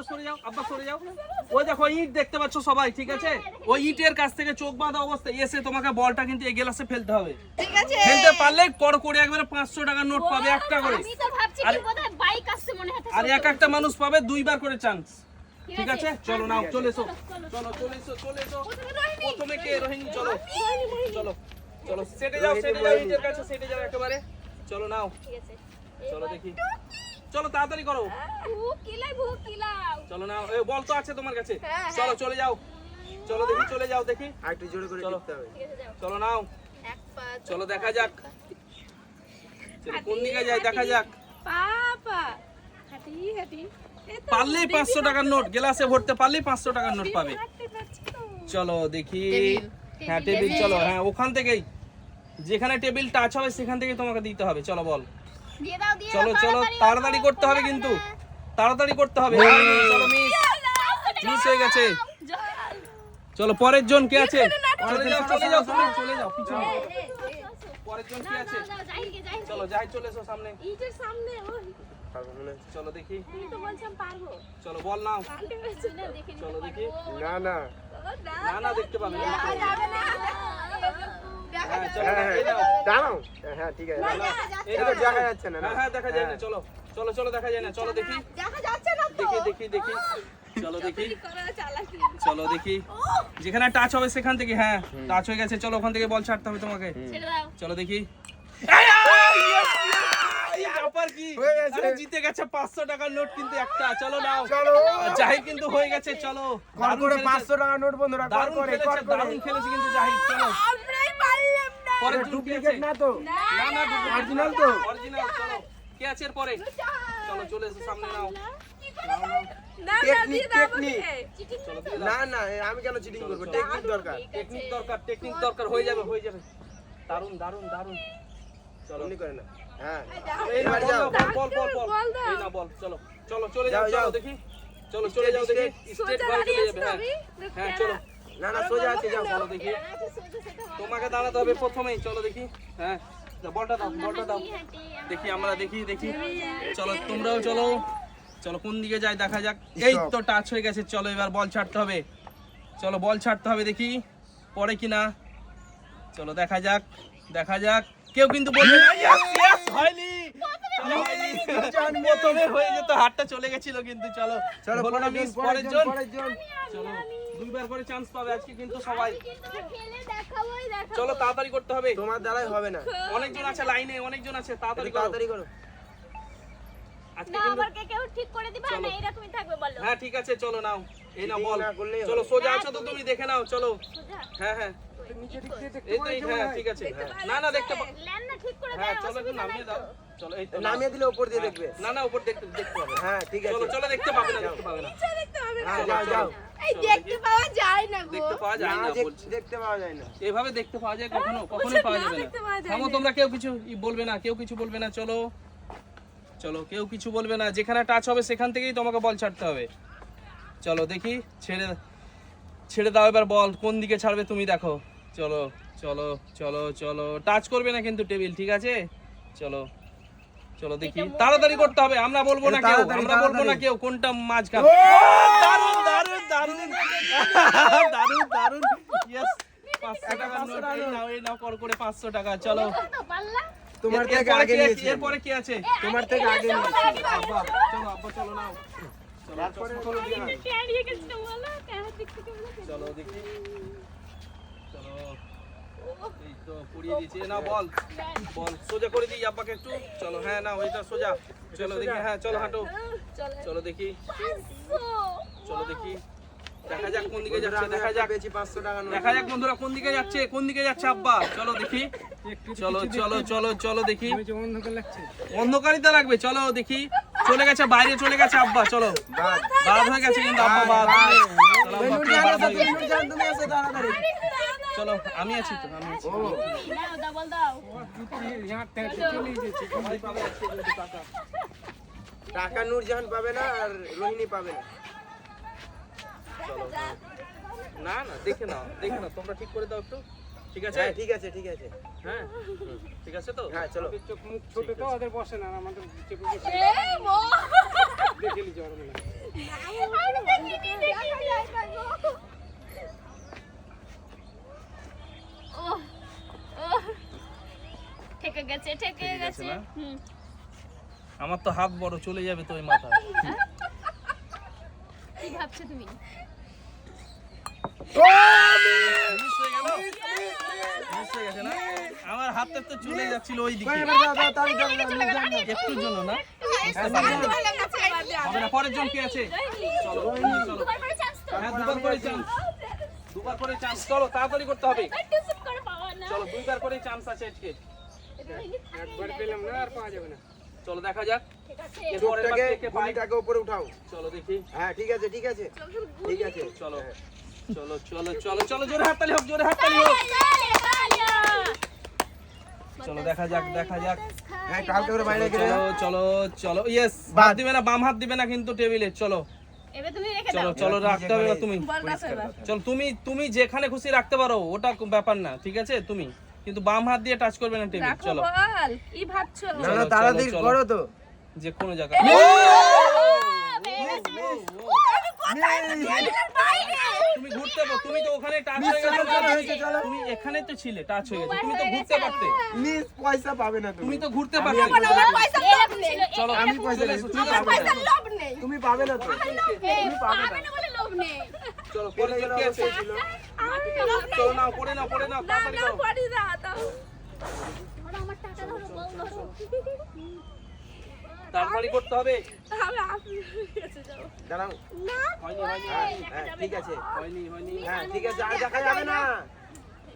যাও আব্বা সরে যাও। ওই দেখো ইট দেখতে পাচ্ছ সবাই, ঠিক আছে? ওই ইটের কাছ থেকে চোখ বাঁধা অবস্থায় এসে তোমাকে বলটা কিন্তু এই গ্লাসে ফেলতে হবে। ঠিক আছে, ফেলতে পারলে কর করে একবারে 500 টাকার নোট পাবে একটা করে। আমি তো ভাবছি কি বোধহয় বাইক আসছে মনে হচ্ছে। আর এক একটা মানুষ পাবে 2 বার করে চান্স, ঠিক আছে? চলো নাও, চলে এসো, চলে এসো। প্রথমে কে? রোহিণী, চলো চলো চলো, সেটে যাও ইটের কাছে, সেটে যাও একেবারে। চলো নাও, ঠিক আছে, চলো দেখি, চলো তাড়াতাড়ি করো। ভুক কিলাও। চলো নাও, এই বল তো আছে তোমার কাছে। হ্যাঁ, চলো চলে যাও, চলো দেখি, চলে যাও দেখি। আর একটু জোরে করে টিপতে হবে। ঠিক আছে যাও। চলো নাও, এক পা চলো দেখা যাক, চলো কোন দিকে যায় দেখা যাক। পাপা হাঁটি হাঁটি, পারলেই 500 টাকার নোট, গ্লাসে ভরতে পারলেই 500 টাকার নোট পাবে। চলো দেখি, হ্যাঁ টেবিল, চলো হ্যাঁ ওখান থেকেই, যেখানে টেবিল টাচ হবে সেখান থেকে তোমাকে দিতে হবে। চলো বল, দিয়ে দাও চলো চলো তাড়াতাড়ি করতে হবে কিন্তু, তাড়াতাড়ি করতে হবে। চলো মিস হয়ে গেছে। চলো পরের জন কে আছে? চলে যাও পিছনে। পরের জন কি আছে? চলো যাই, চলে এসো সামনে। ইটের সামনে ওই পারবো মনে হচ্ছে। চলো দেখি, আমি তো বলছিলাম পারবো। চলো বল নাও, দেখি চলো দেখি। না না না দেখতে পাবে না। যাবে না। হ্যাঁ চলো হ্যাঁ এই নাও। দাঁড়াও। হ্যাঁ ঠিক আছে, এই এটা নাও। তো দেখা যাচ্ছে না। হ্যাঁ দেখা যায় না। চলো চলো চলো দেখা যায় না। চলো দেখি, দেখা যাচ্ছে না তো। দেখি চলো দেখি, করা চালাকি। চলো দেখি, যেখানে টাচ হবে সেখান থেকে। হ্যাঁ টাচ হয়ে গেছে, চলো ওখান থেকে বল ছাড়তে হবে তোমাকে। ছেড়ে দাও। চলো দেখি, হয়ে গেছে। আরে জিতে গেছে 500 টাকার নোট কিন্তু একটা। চলো নাও, চলো। জাহিদ কিন্তু হয়ে গেছে। চলো কর করে 500 টাকা নোট বন্ধুরা, কর দারুণ করে খেলেছে, দারুণ খেলেছে কিন্তু জাহিদ। চলো আমরাই পারলাম না। পরের জন কে আছে? ডুপ্লিকেট না তো? না না অরিজিনাল তো? অরিজিনাল। চলো কে আছে এর পরে? চলো চলে এসো সামনে, নাও না না টেকনিক, দিয়ে দাও টেকনিক। আমাকে। চলো দিয়ে দাও। না না আমি কেন চিটিং করব? টেকনিক দরকার। টেকনিক দরকার, হয়ে যাবে দারুণ চলো এমনি করে না। হ্যাঁ এই না, এবার যাও। বল বল দাও। এই না বল, চলো চলে যাও, যাও। চলো দেখি, চলো চলে যাও দেখি। স্টেট সোজা বল দাঁড়িয়ে চলে যাবে। আছো হ্যাঁ তুমি? চলো, না না সোজা আছে, যাও। চলো দেখি, তোমাকে দাঁড়াতে হবে প্রথমেই। চলো দেখি, হ্যাঁ বলটা দাও দেখি, আমরা দেখি। চলো তোমরাও চলো, চলো কোন দিকে যায় দেখা যাক। এই তো টাচ হয়ে গেছে। চলো এবার বল ছাড়তে হবে, চলো বল ছাড়তে হবে দেখি পরে কিনা। চলো দেখা যাক। কেউ কিন্তু বলবে না। Yes, হয়নি। চলো, হয়নি। প্রথমে হয়ে যেত, হাতটা চলে গেছিল কিন্তু। চলো চলো বলো না মিস, পরের জন। পরের জন। চলো 2 বার করে চান্স পাবে আজকে কিন্তু সবাই। খেলে দেখাবোই দেখাবো। চলো তাড়াতাড়ি করতে হবে, তোমার দ্বারাই হবে না। অনেকজন আছে লাইনে, অনেকজন আছে, তাড়াতাড়ি একটু করো তাড়াতাড়ি করো। আজকে না কিন্তু। আবার কেউ ঠিক করে দিবা চলো। না এরকমই থাকবে বলো। হ্যাঁ ঠিক আছে, চলো নাও, এই নাও বল। Cheating না করলেই চলো হবে। সোজা আছো তো তুমি, দেখে নাও। চলো সোজা। হ্যাঁ এই তো হ্যাঁ ঠিক আছে। না দেখতে ল্যান না ঠিক করে হ্যাঁ দাও। চলো একটু নামিয়ে দাও। চলো এই তো নামিয়ে দিলে উপর দিয়ে দেখবে। না উপর দেখতে পাবে। হ্যাঁ ঠিক আছে। চলো দেখতে পাবে না। দেখতে হবে না। হ্যাঁ, যাও। এই দেখতে পাওয়া যায় না গো। দেখতে পাওয়া যায় না, না বলছি। দেখতে পাওয়া যায় না। এভাবে দেখতে পাওয়া যায় কখনোই পাওয়া যাবে দেখতে পাওয়া না। যায় থামো না। তোমরা, কেউ কিছু বলবে না। চলো কেউ কিছু বলবে না। যেখানে টাচ হবে সেখান থেকেই তোমাকে বল ছাড়তে হবে। চলো দেখি, ছেড়ে দাও এবার বল। কোন দিকে ছাড়বে তুমি দেখো। চলো টাচ করবে না কিন্তু টেবিল, ঠিক আছে? চলো দেখি, তাড়াতাড়ি করতে হবে। আমরা বলবো না কেউ কোনটা মাঝখান। দারুন। Yes, 500 টাকার নোট। এই নাও কর করে 500 টাকা। চলো তো পারলা? তোমার থেকে এরপরে আগে কি নিয়েছি। এরপরে কি আছে? তোমার থেকে আগে নিয়েছি। আব্বা চলো নাও। চলো কে হারিয়ে গেছে বলো? কে দিক থেকে বলো? চলো দেখি। চলো এই তো পুড়িয়ে দিয়েছি। না বল সোজা করে দিই আব্বাকে একটু। চলো হ্যাঁ না ওইটা সোজা। চলো দেখি, হ্যাঁ চলো হাঁটো। চলো দেখি, চলো দেখি। দেখা যাক কোন দিকে যাচ্ছে, দেখা যাক। পেয়েছি 500 টাকা নোট। দেখা যাক বন্ধুরা কোন দিকে যাচ্ছে আব্বা। চলো দেখি, চলো দেখি। অন্ধকারই তো লাগবে। চলো দেখি, বাইরে চলে গেছে আব্বা। চলো বাদ হয়ে গেছে কিন্তু আব্বা, বাদ। চলো আব্বা, নুরজান বাদ আছে, হয়ে গেছে। নুরজান তুমি আসো তাড়াতাড়ি। চলো আমি আছি। নাও ডাবল দাও। টাকা নূরজাহান পাবে না আর রোহিণী পাবে না। না দেখে নাও তোমরা ঠিক করে দাও একটু, ঠিক আছে? হ্যাঁ ঠিক আছে হ্যাঁ ঠিক আছে তো। হ্যাঁ চলো। ছোট তো ওদের বসে না, আমাদের চেপে বসে এ মো। দেখে নিতে পারবে না। ঠেকে গেছে না? হুম আমার তো হাত বড় চলে যাবে তো ওই মাথা। কি ভাবছো তুমি মিস হয়ে গেল? মিস হয়ে গেছে না? আমার হাতটা তো চলে যাচ্ছিল ওই দিকে। একটুর জন্য না? হবে না, পরের জন কে আছে? চলো, চলো। দুবার করে চান্স তো হ্যাঁ, দুবার করে চান্স। দুবার করে চান্স। চলো, তাড়াতাড়ি করতে হবে। একটু চুপ করে পাওয়া না চলো, দুইবার করে চান্স আছে আজকে। একবার পেলাম না আর পাওয়া যাবে না। চলো দেখা যাক। ঠিক আছে এরপরের বার চোখটাকে কে পায়। গুলিটাকে উপরে উঠাও। চলো দেখি। হ্যাঁ ঠিক আছে ঠিক আছে ঠিক আছে চলো। হ্যাঁ। চলো, চলো, চলো, চলো, জোরে হাততালি হোক, জোরে হাততালি হোক। চলো দেখা যাক, দেখা যাক। হ্যাঁ একটু হালকা করে বাইরে গেলে চলো, চলো, চলো। ইয়েস, বাদ। হাত দিবে না, বাম হাত দিবে না কিন্তু টেবিলে। চলো, এবার তুমি রেখে চলো, দাও চলো, এবার রাখতে হবে না তুমি। পরিষ্কার কথা। চলো, তুমি যেখানে খুশি রাখতে পারো, ওটা কোনো ব্যাপার না, ঠিক আছে? তুমি কিন্তু বাম হাত দিয়ে টাচ করবে না টেবিল। চলো, বল কি ভাবছো না চলো, না তাড়াতাড়ি চলো। করো তো। যে কোনো জায়গায়। তুমি ঘুরতে পারো, তুমি তো ওখানে টাচ হয়ে গেছে। চলো। তুমি এখানে তো ছিলে, টাচ হয়ে গেছে। তুমি তো ঘুরতে পারতে। মিস পয়সা পাবে না তুমি তো ঘুরতে আমি পারতে। এখন আমার পয়সা লোভ নেই চলো, আমি পয়সা চলে নেই, এসো, তুমি চলে আমার এসো। পয়সার লোভ নেই তুমি পাবে না তো তুমি পাবে না বলে লোভ নেই চলো, পরে পরে কে আছে? ছিল চলো, নাও, পরে নাও, পরে নাও, না তাড়াতাড়ি না করো। পড়ি না দাও ধরো আমার টাকা ধরো বউ ধরো তাড়াতাড়ি করতে হবে। আমি আপনি গেছে যাও দাঁড়াও না হয়নি, হয়নি, হ্যাঁ ঠিক আছে হয়নি, হয়নি। হ্যাঁ ঠিক আছে আর দেখা যাবে না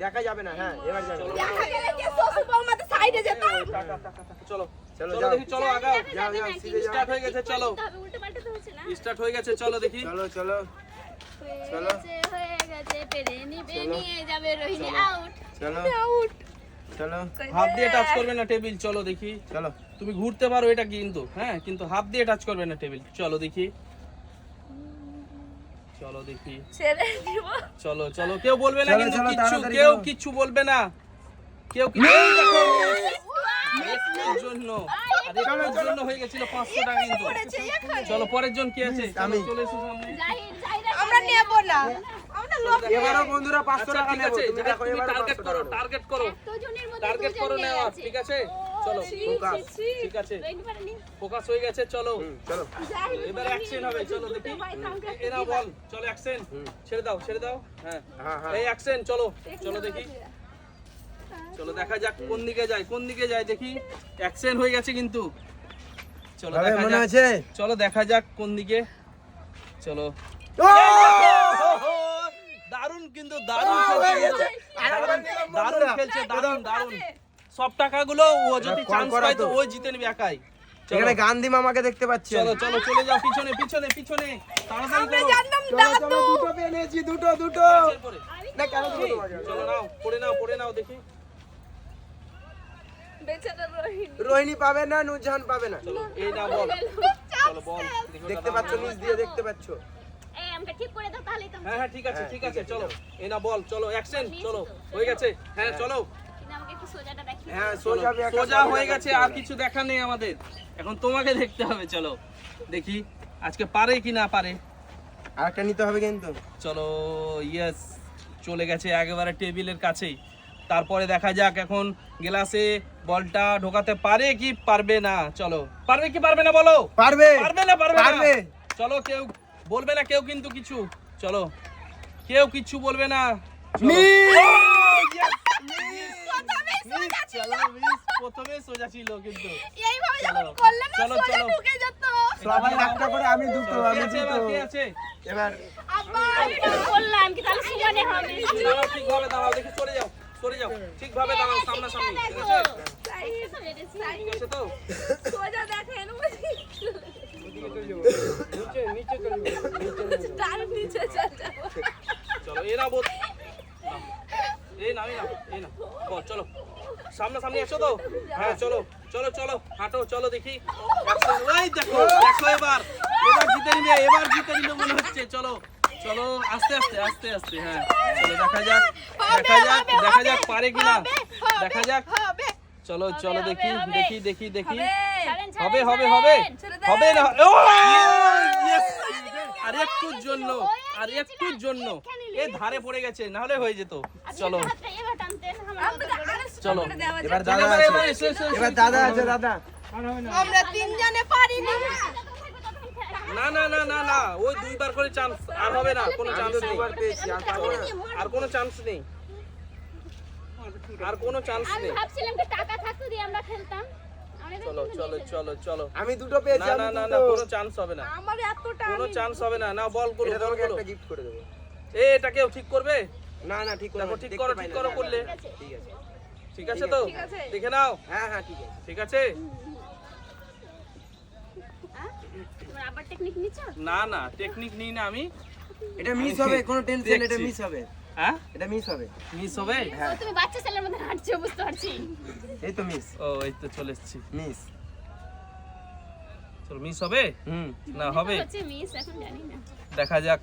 দেখা যাবে না হ্যাঁ এবার যাবে চলো। দেখা গেলে যে শ্বশুর বৌমাদের সাইডে যেতাম টাকা, টাকা, টাকা। চলো, চলো, চলো যাও। দেখি, চলো আগাও। যাও যাও সিধে যাও স্টার্ট হয়ে গেছে, চলো। উল্টে পাল্টে তো হচ্ছে না স্টার্ট হয়ে গেছে, চলো দেখি। চলো চলো চলো। হয়ে গেছে পেরে নিবে চলো। নিয়ে যাবে রোহিণী চলো। আউট চলো আউট চলো হাত দিয়ে টাচ করবে না টেবিল। চলো দেখি। চলো তুমি ঘুরতে পারো এটা কিন্তু, হ্যাঁ, কিন্তু হাত দিয়ে টাচ করবে না টেবিল। চলো দেখি। চলো দেখি। ছেড়ে দিব চলো, চলো, কেউ বলবে না চলো, কিন্তু চলো, কিচ্ছু, তাড়াতাড়ি কেউ করো। কিচ্ছু বলবে না। কেউ এই দেখো, একটুর জন্য, আর একটুর জন্য হয়ে গেছিল 500 টাকা কিন্তু। চলো, পরের জন কি আছে? চলো, আমি। চলে এসো সামনে। জাহির জাহির আমরা নেব না আমরা লোভ এবারও বন্ধুরা 500 আচ্ছা টাকা ঠিক নেব আছে, তুমি যাই হোক, দেখো তুমি এবারও টার্গেট 500 করো, টাকা টার্গেট করো, তো জনের মধ্যে টার্গেট দুজন করো মেয়ে নেওয়ার, আছে ঠিক আছে? চলো, ফোকাস ঠিক আছে, রোহিণী পারেনি ফোকাস হয়ে গেছে, চলো। চলো এবার অ্যাকশন হবে, চলো দেখি। এরা বল, চলো অ্যাকশন। ছেড়ে দাও, ছেড়ে দাও। হ্যাঁ, হ্যাঁ হ্যাঁ এই অ্যাকশন, চলো, চলো দেখি। চলো দেখা যাক কোন দিকে যায়, কোন দিকে যায় দেখি। অ্যাকশন হয়ে গেছে কিন্তু। চলো ভাবে দেখা মনে যাক, আছে চলো দেখা যাক কোন দিকে। চলো। ও! দারুণ কিন্তু, দারুণ খেলছে কিন্তু। দারুণ খেলছে, দারুণ, দারুণ। সব টাকাগুলো ও যদি কল চান্স করা পায় তো তো। ও জিতে নেবে একাই। চলো, এখানে গান্ধী মামাকে দেখতে পাচ্ছি চলো, চলো, চলে যাও পিছনে, পিছনে, পিছনে। তাড়াতাড়ি আমরা করো। জানতাম চলো দাদু চলো দুটো পেয়েছি দুটো দুটো এরপরে। না কেন দুটো তোমাকে? চলো নাও, পড়ে নাও, পড়ে নাও দেখি। বেচারা রোহিণী রোহিণী পাবে না নুরজাহান পাবে না চলো, এই নাও বল। চলো বল। দেখি ওটা দেখতে নাও। পাচ্ছ নিচ দিয়ে দেখতে পাচ্ছ এই আমাকে ঠিক করে দাও তাহলেই তো হ্যাঁ, হ্যাঁ, ঠিক আছে, হ্যাঁ, ঠিক ঠিক আছে, আছে, চলো। চলো। এই না বল, চলো, অ্যাকশন, চলো। হয়ে গেছে, হ্যাঁ, চলো। কিন্তু আমাকে একটু সোজাটা দেখিয়ে হ্যাঁ চলো, সোজা বেঁকা সোজা সবই হয়ে দেখাচ্ছি গেছে, আর আমরা। কিছু দেখা নেই আমাদের। এখন তোমাকে দেখতে হবে, চলো দেখি আজকে পারে কি না পারে। আরেকটা নিতে হবে কিন্তু চলো, ইয়েস, চলে গেছে একেবারে টেবিলের কাছেই। তারপরে দেখা যাক এখন গ্লাসে বলটা ঢোকাতে পারে কি পারবে না। চলো, পারবে কি পারবে না বলো। পারবে পারবে না, পারবে না। পারবে চলো, কেউ বলবে না, কেউ কিন্তু কিছু। চলো, কেউ কিছু বলবে না। চলো। মিস! চলো, মিস, প্রথমে সোজা ছিল কিন্তু। এইভাবে যখন চলো, করলে না চলো, সোজা চলো। ঢুকে যেত সবাই একটা করে আমি দুটো কে আমি আছে দুটো এবার, কে আছে? এবার আবার আমি তো বললাম কি তাহলে সমানে হবে দাঁড়াও, ঠিকভাবে দাঁড়াও, দেখি, সরে যাও, সরে যাও, ঠিকভাবে দাঁড়াও, সামনাসামনি, ঠিক আছে? ঠিক আছে তো? সোজা দেখেন নিচে নিচে চলে যাবো, নিচে চলে যাবো। তার নিচে চল যাবো চলো, এরা বল, এই না, এই না, বল, চলো, সামনাসামনি এসো তো। হ্যাঁ, চলো, চলো, চলো, হাঁটো, চলো দেখি। Action, ওই দেখো, দেখো এবার, এবার জিতে নিবে, এবার জিতে নিবে মনে হচ্ছে। চলো, চলো, আস্তে আস্তে, আস্তে আস্তে, হ্যাঁ, চলো দেখা যাক, দেখা যাক, দেখা যাক পারে কিনা, দেখা যাক। হবে চলো, চলো দেখি, হবে। দেখি, দেখি, দেখি। হবে হবে, হবে, হবে, ছেড়ে দে। হবে না। ও, yes! আর একটুর জন্য আর একটুর জন্য এই ধারে পড়ে গেছে না হলে হয়ে যেত চলো হাতটা এবার টানতেন আমার আমরা আরেকটু চলো। করে দেওয়া যায়। এবার দাদা এবার, আছে এবার, এসো, এসো, এসো। এবার দাদা আছে দাদা আমরা তিনজনে পারি না না না না না না ওই দুইবার করে চান্স আর হবে না কোনো আমি চান্স তো নেই দুবার পেয়েছি আর পাবো না আর কোনো চান্স নেই আর কোনো চান্স আমি নেই ভাবছিলাম যে টাকা থাকতো দিয়ে আমরা খেলতাম আমরা চলো চলো চলো চলো আমি দুটো পেয়েছি না আমি না না না দুটো কোনো চান্স হবে না আমার এতটা কোনো চান্স হবে না না বল করো এটা বল তোমাকে করো একটা গিফট করে দেবো এটা কেউ ঠিক করবে না না ঠিক দেখো, করো ঠিক করো, ঠিক করো করলে। ঠিক আছে ঠিক আছে তো ঠিক আছে। দেখে নাও হ্যাঁ হ্যাঁ ঠিক আছে ঠিক আছে তোমার আবার টেকনিক নিচ্ছ না না টেকনিক নিই না আমি এটা মিস হবে কোনো টেনশন এটা দেখছি। মিস হবে হ্যাঁ এটা মিস হবে মিস হবে হ্যাঁ তুমি বাচ্চা ছেলের মধ্যে হাঁটছো বুঝতে পারছি এই তো মিস ও এই তো চলে এসেছি মিস চলো মিস হবে না হবে হচ্ছে মিস এখন জানি না দেখা যাক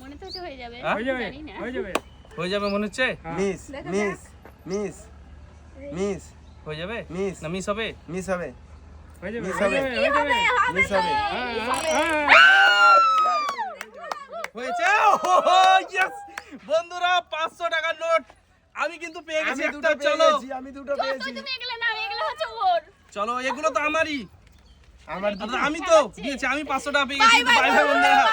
মনে তো হচ্ছে হয়ে যাবে হ্যাঁ? জানি না হয়ে যাবে মনে হচ্ছে মিস মিস মিস মিস হয়ে যাবে মিস না মিস হবে মিস হবে মিস হবে কি হবে মিস হবে হয়েছে ইয়েস বন্ধুরা 500 টাকার নোট আমি কিন্তু পেয়ে গেছি আমি দুটো একটা চলো পেয়েছি আমি দুটো পেয়েছি তুমি এগুলো না এগুলো হচ্ছে ওর চলো এগুলো তো আমারই আমার আর আমি তো দিয়েছি আমি 500 টাকা পেয়ে গেছি বাই বাই বন্ধুরা